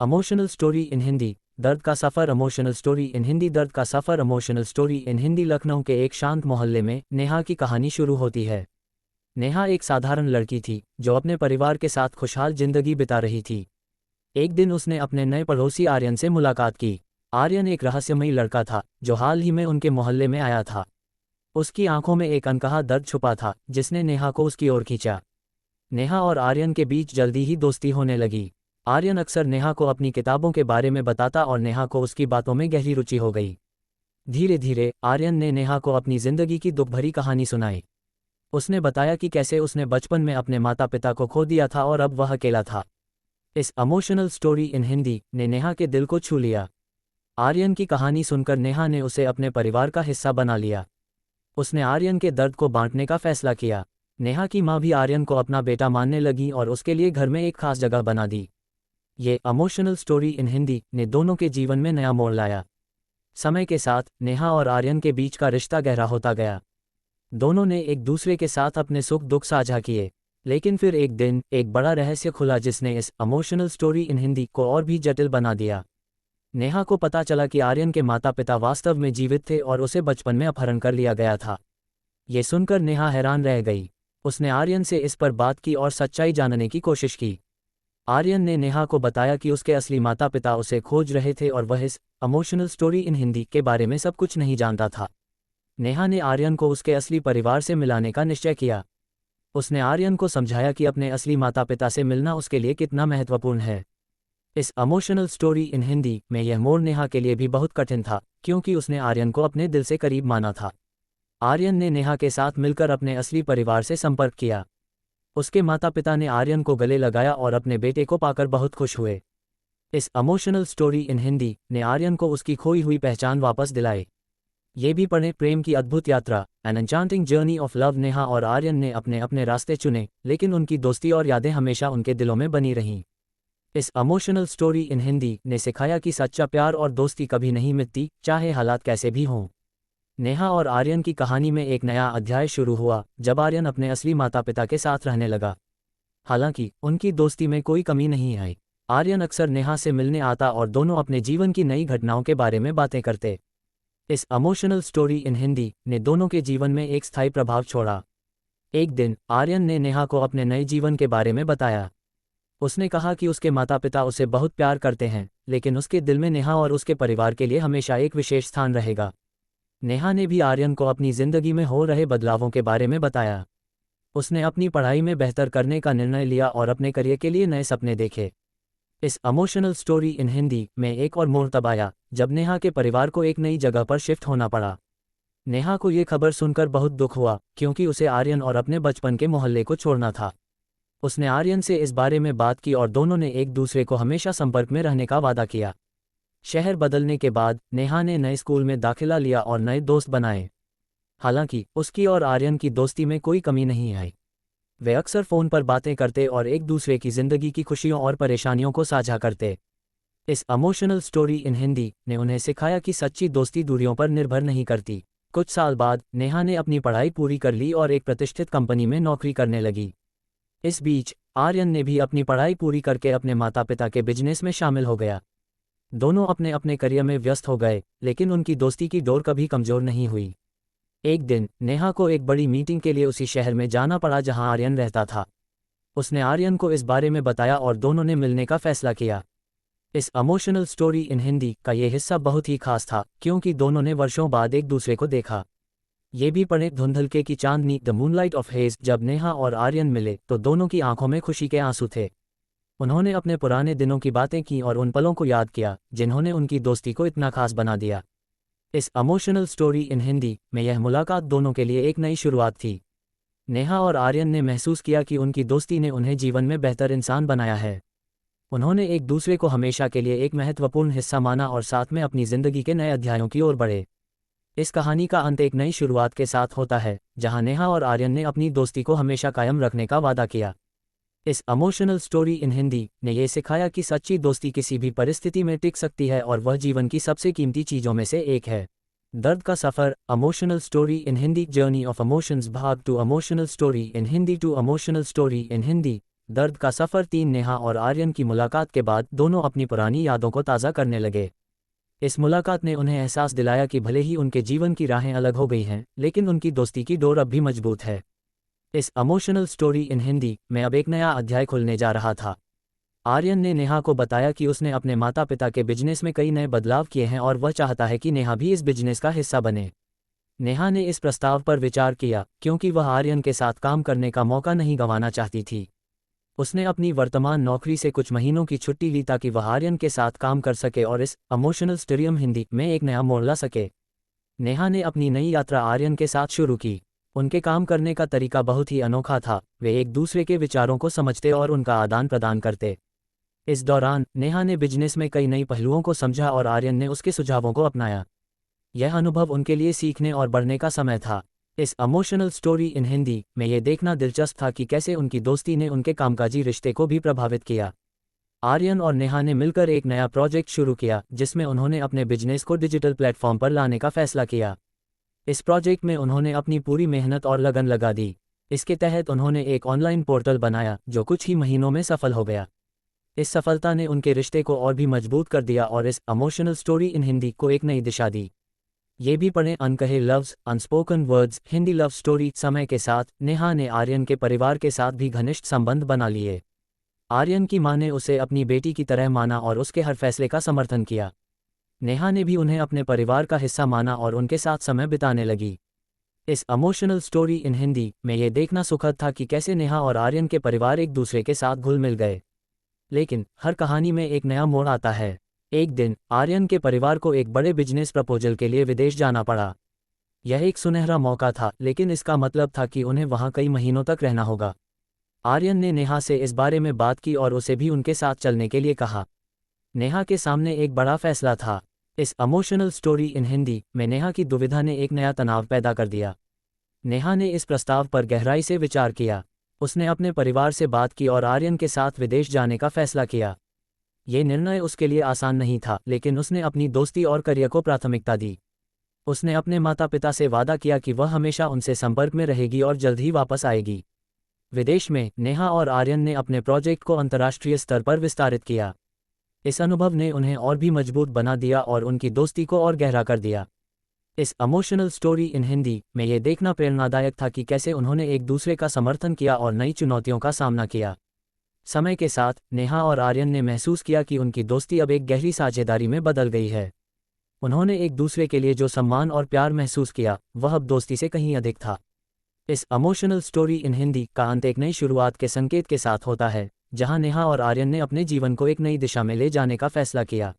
Emotional story in Hindi. दर्द का सफ़र। Emotional story in Hindi. दर्द का सफ़र। Emotional story in Hindi. Lucknow के एक शांत मोहल्ले में नेहा की कहानी शुरू होती है। नेहा एक साधारण लड़की थी जो अपने परिवार के साथ खुशहाल जिंदगी बिता रही थी। एक दिन उसने अपने नए पड़ोसी आर्यन से मुलाकात की। आर्यन एक रहस्यमयी लड़का था जो हाल ही में उनके मोहल्ले में आया था। उसकी आंखों में एक अनकहा दर्द छुपा था जिसने नेहा को उसकी ओर खींचा। नेहा और आर्यन के बीच जल्दी ही दोस्ती होने लगी। आर्यन अक्सर नेहा को अपनी किताबों के बारे में बताता और नेहा को उसकी बातों में गहरी रुचि हो गई। धीरे धीरे आर्यन ने नेहा को अपनी जिंदगी की दुख भरी कहानी सुनाई। उसने बताया कि कैसे उसने बचपन में अपने माता पिता को खो दिया था और अब वह अकेला था। इस इमोशनल स्टोरी इन हिंदी ने नेहा के दिल को छू लिया। आर्यन की कहानी सुनकर नेहा ने उसे अपने परिवार का हिस्सा बना लिया। उसने आर्यन के दर्द को बांटने का फैसला किया। नेहा की माँ भी आर्यन को अपना बेटा मानने लगी और उसके लिए घर में एक खास जगह बना दी। ये इमोशनल स्टोरी इन हिंदी ने दोनों के जीवन में नया मोड़ लाया। समय के साथ नेहा और आर्यन के बीच का रिश्ता गहरा होता गया। दोनों ने एक दूसरे के साथ अपने सुख दुख साझा किए। लेकिन फिर एक दिन एक बड़ा रहस्य खुला जिसने इस इमोशनल स्टोरी इन हिंदी को और भी जटिल बना दिया। नेहा को पता चला कि आर्यन के माता पिता वास्तव में जीवित थे और उसे बचपन में अपहरण कर लिया गया था। ये सुनकर नेहा हैरान रह गई। उसने आर्यन से इस पर बात की और सच्चाई जानने की कोशिश की। आर्यन ने नेहा को बताया कि उसके असली माता पिता उसे खोज रहे थे और वह इस इमोशनल स्टोरी इन हिंदी के बारे में सब कुछ नहीं जानता था। नेहा ने आर्यन को उसके असली परिवार से मिलाने का निश्चय किया। उसने आर्यन को समझाया कि अपने असली माता पिता से मिलना उसके लिए कितना महत्वपूर्ण है। इस इमोशनल स्टोरी इन हिंदी में यह मोड़ नेहा के लिए भी बहुत कठिन था क्योंकि उसने आर्यन को अपने दिल से करीब माना था। आर्यन ने नेहा के साथ मिलकर अपने असली परिवार से संपर्क किया। उसके माता पिता ने आर्यन को गले लगाया और अपने बेटे को पाकर बहुत खुश हुए। इस इमोशनल स्टोरी इन हिंदी ने आर्यन को उसकी खोई हुई पहचान वापस दिलाई। ये भी पढ़ें प्रेम की अद्भुत यात्रा, an enchanting journey of love. Neha और आर्यन ने अपने अपने रास्ते चुने लेकिन उनकी दोस्ती और यादें हमेशा उनके दिलों में बनी रहीं। इस इमोशनल स्टोरी इन हिंदी ने सिखाया कि सच्चा प्यार और दोस्ती कभी नहीं मिटती, चाहे हालात कैसे भी हों। नेहा और आर्यन की कहानी में एक नया अध्याय शुरू हुआ जब आर्यन अपने असली माता पिता के साथ रहने लगा। हालांकि उनकी दोस्ती में कोई कमी नहीं आई। आर्यन अक्सर नेहा से मिलने आता और दोनों अपने जीवन की नई घटनाओं के बारे में बातें करते। इस इमोशनल स्टोरी इन हिंदी ने दोनों के जीवन में एक स्थायी प्रभाव छोड़ा। एक दिन आर्यन ने नेहा को अपने नए जीवन के बारे में बताया। उसने कहा कि उसके माता पिता उसे बहुत प्यार करते हैं लेकिन उसके दिल में नेहा और उसके परिवार के लिए हमेशा एक विशेष स्थान रहेगा। नेहा ने भी आर्यन को अपनी जिंदगी में हो रहे बदलावों के बारे में बताया। उसने अपनी पढ़ाई में बेहतर करने का निर्णय लिया और अपने करियर के लिए नए सपने देखे। इस इमोशनल स्टोरी इन हिंदी में एक और मोड़ तब आया जब नेहा के परिवार को एक नई जगह पर शिफ्ट होना पड़ा। नेहा को ये खबर सुनकर बहुत दुख हुआ क्योंकि उसे आर्यन और अपने बचपन के मोहल्ले को छोड़ना था। उसने आर्यन से इस बारे में बात की और दोनों ने एक दूसरे को हमेशा संपर्क में रहने का वादा किया। शहर बदलने के बाद नेहा ने नए स्कूल में दाखिला लिया और नए दोस्त बनाए। हालांकि उसकी और आर्यन की दोस्ती में कोई कमी नहीं आई। वे अक्सर फ़ोन पर बातें करते और एक दूसरे की ज़िंदगी की खुशियों और परेशानियों को साझा करते। इस इमोशनल स्टोरी इन हिंदी ने उन्हें सिखाया कि सच्ची दोस्ती दूरियों पर निर्भर नहीं करती। कुछ साल बाद नेहा ने अपनी पढ़ाई पूरी कर ली और एक प्रतिष्ठित कंपनी में नौकरी करने लगी। इस बीच आर्यन ने भी अपनी पढ़ाई पूरी करके अपने माता पिता के बिजनेस में शामिल हो गया। दोनों अपने अपने करियर में व्यस्त हो गए लेकिन उनकी दोस्ती की डोर कभी कमज़ोर नहीं हुई। एक दिन नेहा को एक बड़ी मीटिंग के लिए उसी शहर में जाना पड़ा जहां आर्यन रहता था। उसने आर्यन को इस बारे में बताया और दोनों ने मिलने का फैसला किया। इस इमोशनल स्टोरी इन हिंदी का ये हिस्सा बहुत ही खास था क्योंकि दोनों ने वर्षों बाद एक दूसरे को देखा। ये भी पढ़े धुंधलके की चांदनी, द मूनलाइट ऑफ हेज। जब नेहा और आर्यन मिले तो दोनों की आंखों में खुशी के आंसू थे। उन्होंने अपने पुराने दिनों की बातें की और उन पलों को याद किया जिन्होंने उनकी दोस्ती को इतना खास बना दिया। इस इमोशनल स्टोरी इन हिंदी में यह मुलाकात दोनों के लिए एक नई शुरुआत थी। नेहा और आर्यन ने महसूस किया कि उनकी दोस्ती ने उन्हें जीवन में बेहतर इंसान बनाया है। उन्होंने एक दूसरे को हमेशा के लिए एक महत्वपूर्ण हिस्सा माना और साथ में अपनी ज़िंदगी के नए अध्यायों की ओर बढ़े। इस कहानी का अंत एक नई शुरुआत के साथ होता है जहां नेहा और आर्यन ने अपनी दोस्ती को हमेशा कायम रखने का वादा किया। इस इमोशनल स्टोरी इन हिंदी ने यह सिखाया कि सच्ची दोस्ती किसी भी परिस्थिति में टिक सकती है और वह जीवन की सबसे कीमती चीज़ों में से एक है। दर्द का सफ़र, emotional story in Hindi, journey of emotions, भाग 2। Emotional story in Hindi 2। Emotional story in Hindi दर्द का सफ़र 3 नेहा और आर्यन की मुलाकात के बाद दोनों अपनी पुरानी यादों को ताज़ा करने लगे। इस मुलाकात ने उन्हें एहसास दिलाया कि भले ही उनके जीवन की राहें अलग हो गई हैं, लेकिन उनकी दोस्ती की डोर अब भी मजबूत है। इस इमोशनल स्टोरी इन हिंदी में अब एक नया अध्याय खुलने जा रहा था। आर्यन ने नेहा को बताया कि उसने अपने माता पिता के बिजनेस में कई नए बदलाव किए हैं और वह चाहता है कि नेहा भी इस बिजनेस का हिस्सा बने। नेहा ने इस प्रस्ताव पर विचार किया क्योंकि वह आर्यन के साथ काम करने का मौका नहीं गंवाना चाहती थी। उसने अपनी वर्तमान नौकरी से कुछ महीनों की छुट्टी ली ताकि वह आर्यन के साथ काम कर सके और इस इमोशनल स्टोरी हिंदी में एक नया मोड़ ला सके। नेहा ने अपनी नई यात्रा आर्यन के साथ शुरू की। उनके काम करने का तरीका बहुत ही अनोखा था। वे एक दूसरे के विचारों को समझते और उनका आदान प्रदान करते। इस दौरान नेहा ने बिजनेस में कई नई पहलुओं को समझा और आर्यन ने उसके सुझावों को अपनाया। यह अनुभव उनके लिए सीखने और बढ़ने का समय था। इस इमोशनल स्टोरी इन हिंदी में ये देखना दिलचस्प था कि कैसे उनकी दोस्ती ने उनके कामकाजी रिश्ते को भी प्रभावित किया। आर्यन और नेहा ने मिलकर एक नया प्रोजेक्ट शुरू किया जिसमें उन्होंने अपने बिजनेस को डिजिटल प्लेटफॉर्म पर लाने का फैसला किया। इस प्रोजेक्ट में उन्होंने अपनी पूरी मेहनत और लगन लगा दी। इसके तहत उन्होंने एक ऑनलाइन पोर्टल बनाया जो कुछ ही महीनों में सफल हो गया। इस सफलता ने उनके रिश्ते को और भी मजबूत कर दिया और इस इमोशनल स्टोरी इन हिंदी को एक नई दिशा दी। ये भी पढ़ें अनकहे लफ्ज़ unspoken words Hindi love story. समय के साथ नेहा ने आर्यन के परिवार के साथ भी घनिष्ठ संबंध बना लिए। आर्यन की मां ने उसे अपनी बेटी की तरह माना और उसके हर फैसले का समर्थन किया। नेहा ने भी उन्हें अपने परिवार का हिस्सा माना और उनके साथ समय बिताने लगी। इस इमोशनल स्टोरी इन हिंदी में ये देखना सुखद था कि कैसे नेहा और आर्यन के परिवार एक दूसरे के साथ घुल मिल गए। लेकिन हर कहानी में एक नया मोड़ आता है। एक दिन आर्यन के परिवार को एक बड़े बिजनेस प्रपोजल के लिए विदेश जाना पड़ा। यह एक सुनहरा मौका था, लेकिन इसका मतलब था कि उन्हें वहां कई महीनों तक रहना होगा। आर्यन ने नेहा से इस बारे में बात की और उसे भी उनके साथ चलने के लिए कहा। नेहा के सामने एक बड़ा फैसला था। इस इमोशनल स्टोरी इन हिंदी में नेहा की दुविधा ने एक नया तनाव पैदा कर दिया। नेहा ने इस प्रस्ताव पर गहराई से विचार किया। उसने अपने परिवार से बात की और आर्यन के साथ विदेश जाने का फैसला किया। ये निर्णय उसके लिए आसान नहीं था, लेकिन उसने अपनी दोस्ती और करियर को प्राथमिकता दी। उसने अपने माता पिता से वादा किया कि वह हमेशा उनसे संपर्क में रहेगी और जल्द ही वापस आएगी। विदेश में नेहा और आर्यन ने अपने प्रोजेक्ट को अंतर्राष्ट्रीय स्तर पर विस्तारित किया। इस अनुभव ने उन्हें और भी मजबूत बना दिया और उनकी दोस्ती को और गहरा कर दिया। इस इमोशनल स्टोरी इन हिंदी में ये देखना प्रेरणादायक था कि कैसे उन्होंने एक दूसरे का समर्थन किया और नई चुनौतियों का सामना किया। समय के साथ नेहा और आर्यन ने महसूस किया कि उनकी दोस्ती अब एक गहरी साझेदारी में बदल गई है। उन्होंने एक दूसरे के लिए जो सम्मान और प्यार महसूस किया, वह अब दोस्ती से कहीं अधिक था। इस इमोशनल स्टोरी इन हिंदी का अंत एक नई शुरुआत के संकेत के साथ होता है, जहां नेहा और आर्यन ने अपने जीवन को एक नई दिशा में ले जाने का फैसला किया।